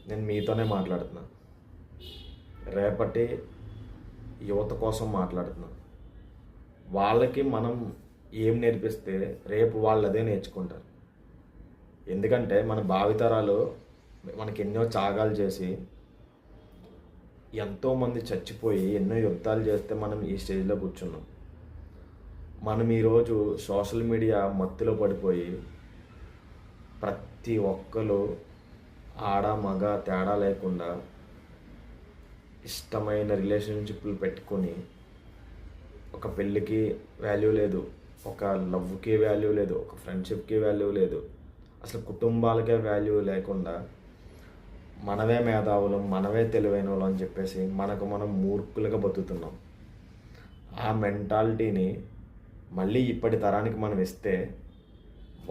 నేను మీతోనే మాట్లాడుతున్నా. రేపటి యువత కోసం మాట్లాడుతున్నా. వాళ్ళకి మనం ఏం నేర్పిస్తే రేపు వాళ్ళు అదే నేర్చుకుంటారు. ఎందుకంటే మన భావితరాలు మనకి ఎన్నో త్యాగాలు చేసి, ఎంతోమంది చచ్చిపోయి, ఎన్నో యుద్ధాలు చేస్తే మనం ఈ స్టేజ్లో కూర్చున్నాం. మనం ఈరోజు సోషల్ మీడియా మత్తులో పడిపోయి ప్రతి ఒక్కరు ఆడ మగ తేడా లేకుండా ఇష్టమైన రిలేషన్షిప్లు పెట్టుకొని, ఒక పెళ్ళికి వాల్యూ లేదు, ఒక లవ్కి వాల్యూ లేదు, ఒక ఫ్రెండ్షిప్కి వాల్యూ లేదు, అసలు కుటుంబాలకే వాల్యూ లేకుండా మనమే మేధావులం, మనమే తెలివైన వాళ్ళం అని చెప్పేసి మనకు మనం మూర్ఖులుగా బతుకుతున్నాం. ఆ మెంటాలిటీని మళ్ళీ ఇప్పటి తరానికి మనం ఇస్తే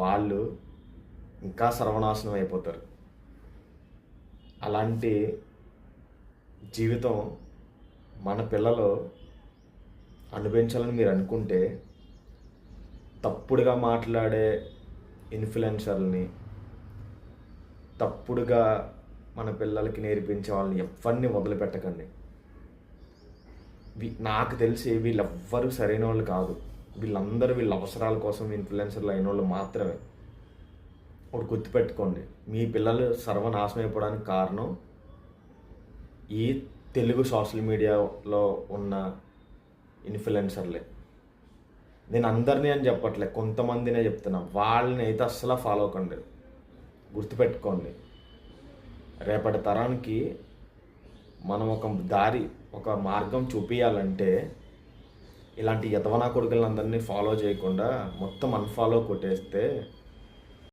వాళ్ళు ఇంకా సర్వనాశనం అయిపోతారు. అలాంటి జీవితం మన పిల్లలు అనుభవించాలని మీరు అనుకుంటే, తప్పుడుగా మాట్లాడే ఇన్ఫ్లుయెన్సర్లని, తప్పుడుగా మన పిల్లలకి నేర్పించే వాళ్ళని ఎవరిని వదిలిపెట్టకండి. నాకు తెలిసి వీళ్ళెవ్వరూ సరైన వాళ్ళు కాదు. వీళ్ళందరూ వీళ్ళ అవసరాల కోసం ఇన్ఫ్లుయెన్సర్లు అయిన వాళ్ళు మాత్రమే. ఒకటి గుర్తుపెట్టుకోండి, మీ పిల్లలు సర్వనాశనం అయిపోవడానికి కారణం ఈ తెలుగు సోషల్ మీడియాలో ఉన్న ఇన్ఫ్లుయెన్సర్లే. నేను అందరినీ అని చెప్పట్లే, కొంతమందినే చెప్తున్నా. వాళ్ళని అయితే అస్సలు ఫాలో అవ్వకండి. గుర్తుపెట్టుకోండి, రేపటి తరానికి మనం ఒక దారి, ఒక మార్గం చూపించాలంటే ఇలాంటి యతవనా కొడుకులందరినీ ఫాలో చేయకుండా మొత్తం అన్ఫాలో కొట్టేస్తే